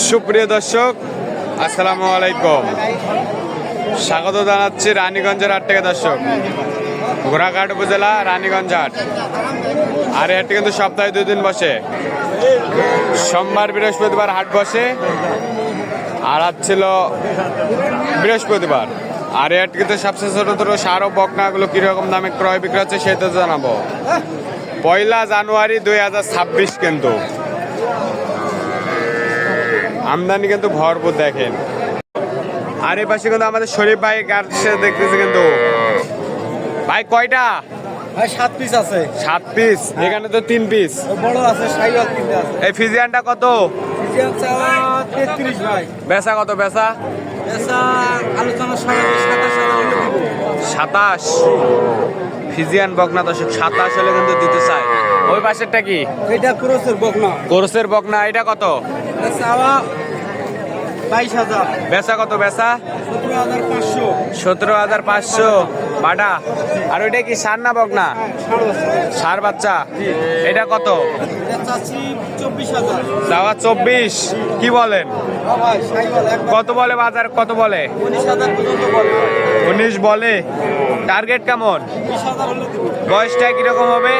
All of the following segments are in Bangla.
সুপ্রিয় দর্শক, আসসালামু আলাইকুম। স্বাগত জানাচ্ছি রানীগঞ্জের হাট থেকে। দর্শক, ঘোড়াঘাট উপজেলা রানীগঞ্জ হাট। আর এই হাটটি কিন্তু সপ্তাহে 2 দিন বসে। সোমবার বৃহস্পতিবার হাট বসে, আর আজ ছিল বৃহস্পতিবার। আর এই হাট কিন্তু সবচেয়ে ছোট ছোট সার ও বকনাগুলো কিরকম দামে ক্রয় বিক্রয় হচ্ছে সেটা জানাবো। 1 জানুয়ারি 2026 কিন্তু আমদানি কিন্তু ভরপুর দেখেন। আর এই পাশে কিন্তু আমাদের শরীফ ভাই গাছে দেখতেছে কিন্তু। ভাই কয়টা? ভাই 7 পিস আছে। 7 পিস? এখানে তো 3 পিস। বড় আছে, সাইওয়াল 3 আছে। এই ফিজিয়ানটা কত? ফিজিয়ান চাওয়া 33 ভাই। বেচা কত? বেচা আলোচনা 27 ফিজিয়ান বকনা দর্শক 27 হলে কিন্তু দিতে চায়। ওই পাশেরটা কি? এটা ক্রসের বকনা। কোরসের বকনা, এটা কত? চাওয়া 22,000। বেচা কত? বেচা 17,500। 17,500 বাটা। আর ওইটা কি সার না বকনা? সার বাচ্চা। এটা কত? এটা চাচ্ছি 24,000। চাওয়া 24। কি বলেন? ভাই সাইওয়াল একবার কত বলে বাজার? কত বলে? 19,000 পর্যন্ত বলে। 19 বলে। টার্গেট কেমন? 20,000 হলে দেব। বয়সটা কিরকম হবে?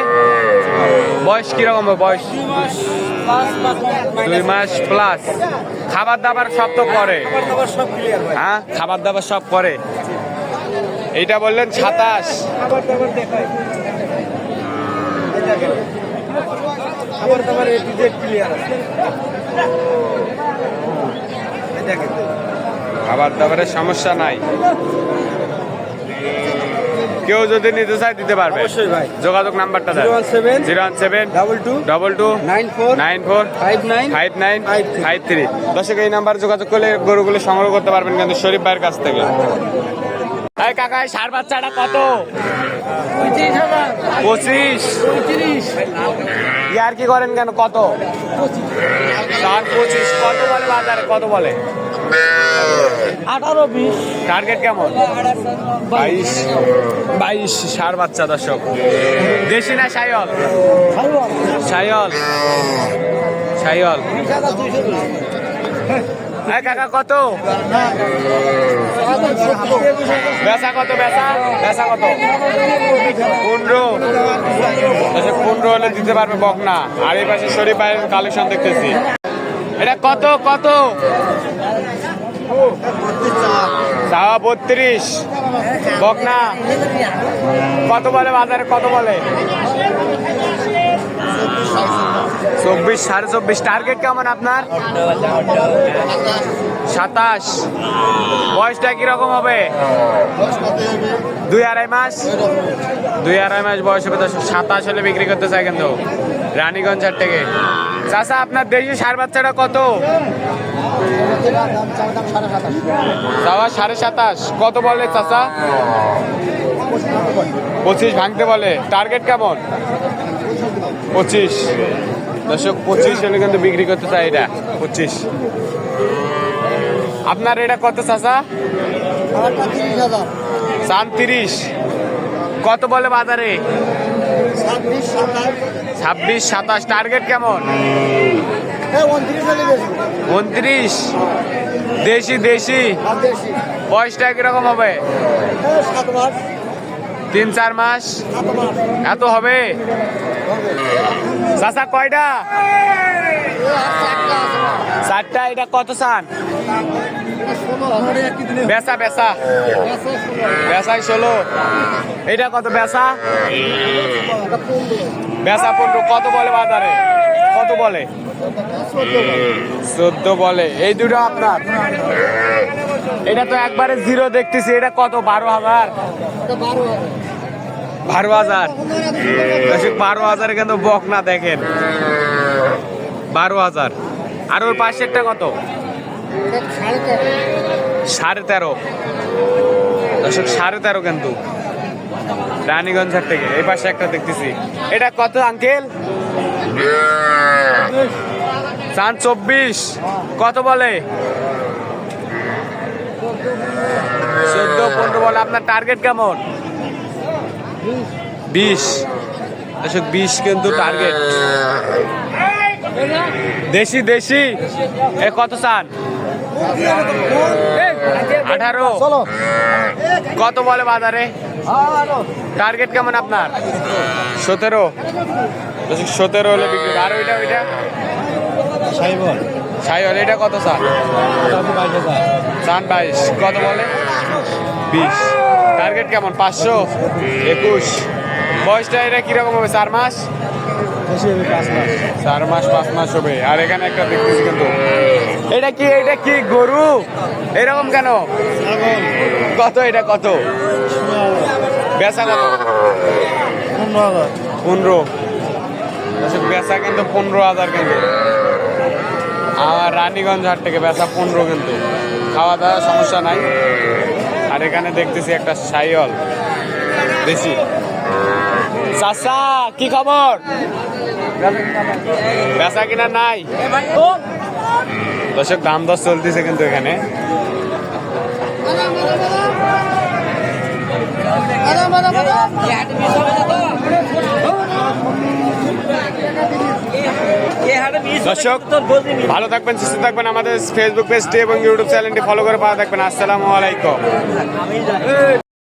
বয়স কিরকম হবে? বয়স 2 মাস প্লাস বা 2 মাস প্লাস। খাবার দাবার সব তো করে? খাবার সব ক্লিয়ার ভাই। হ্যাঁ, খাবার দাবার সব করে। এইটা বললেন 27। খাবার দাবার দেখাই। খাবার দাবার এ টু জেড ক্লিয়ার আছে। এই দেখেন, খাবার দাবারের সমস্যা নাই। কেউ যদি নিতে চায় দিতে পারবে। অবশ্যই ভাই। যোগাযোগ নাম্বারটা দেন। 017 017 22 22 94 94 59 5953। দর্শক, এই নাম্বার যোগাযোগ করলে গরুগুলো সংগ্রহ করতে পারবেন কিন্তু শরীফ ভাইয়ের কাছ থেকে। এই কাকা, এই ষাঁড় বাচ্চাটা কত? 25। ইয়ার কি করেন কেন? কত? 25। কত বলে বাজারে? কত বলে? 18-20। টার্গেট কেমন? 22 ষাঁড় বাচ্চা দর্শক। দেশি না শাইওয়াল? শাইওয়াল। শাইওয়াল। এই কাকা কত? বেচা কত? বেচা কত? 15। 15 হলে দিতে পারবে বকনা। আর এই পাশে শরীফ ভাইয়ের কালেকশন দেখতেছি। এটা কত? কত? 32 বকনা। কত বলে বাজারে? কত বলে? 24 24.5। টার্গেট কেমন আপনার? 27। বয়সটা কিরকম হবে? 2-2.5 মাস। 2-2.5 মাস বয়স হবে। 27 হলে বিক্রি করতে চাই কিন্তু রানীগঞ্জ হাট থেকে। চাচা, আপনার দেশি ষাঁড় বাচ্চাটা কত? চাওয়া 27.5। কত বলে চাচা? 25 ভাঙতে বলে। টার্গেট কেমন? 25। দর্শক, 25 হলে কিন্তু বিক্রি করতে চাই। এটা 25। আপনার এটা কত চাচা? 30। কত বলে বাজারে? 26 27। টার্গেট কেমন? 29। দেশি। দেশি। বয়সটা কিরকম হবে? 3-4 মাস। এত হবে? চাচা কয়টা? 4টা। এটা কত চান? বেচা 16। এটা কত বেচা? 15। কত বলে বাজারে? কত বলে? 14 বলে। এই দুটো আপনার? এটা তো একবারে 0 দেখতেছি। এটা কত? 12,000। 12,000। 12,000 কিন্তু বকনা দেখেন। 12,000। আর ওর পাশেরটা কত? 13.5। দর্শক, 13.5 কিন্তু রানীগঞ্জ হাট থেকে। এই পাশে একটা দেখতেছি। এটা কত আঙ্কেল? 24। কত বলে? 14-15 বলে। আপনার টার্গেট কেমন? 20। 20 কিন্তু টার্গেট। দেশি দেশি এ কত চান? 18। চলো কত বলে বাজারে? টার্গেট কেমন আপনার? 17। 17 হলে বিক্রি। আর ওইটা ওইটা সাইবল সাইওয়াল, এটা কত চান? চান 22। কত বলে? 20। টার্গেট কেমন? 500। 21। বয়সটা এটা কিরকম হবে? 4 মাস? 4 মাস 5 মাস হবে। আর এখানে একটা দেখতেছি কিন্তু, এটা কি গরু এরকম কেন? কত এটা কত? বেচা কত? 15। বেচা কিন্তু 15,000 কিন্তু। আমার রানীগঞ্জ হাট থেকে বেচা 15 কিন্তু। খাওয়া দাওয়া সমস্যা নাই। আর এখানে দেখতেছি একটা সাইওয়াল দেশি। চাচা কি খবর? বেচা কিনা নাই? দর্শক দাম দর চলতেছে কিন্তু এখানে। দর্শক ভালো থাকবেন, সুস্থ থাকবেন। আমাদের ফেসবুক পেজটি এবং ইউটিউব চ্যানেলটি ফলো করে পাওয়া থাকবেন। আসসালামু আলাইকুম।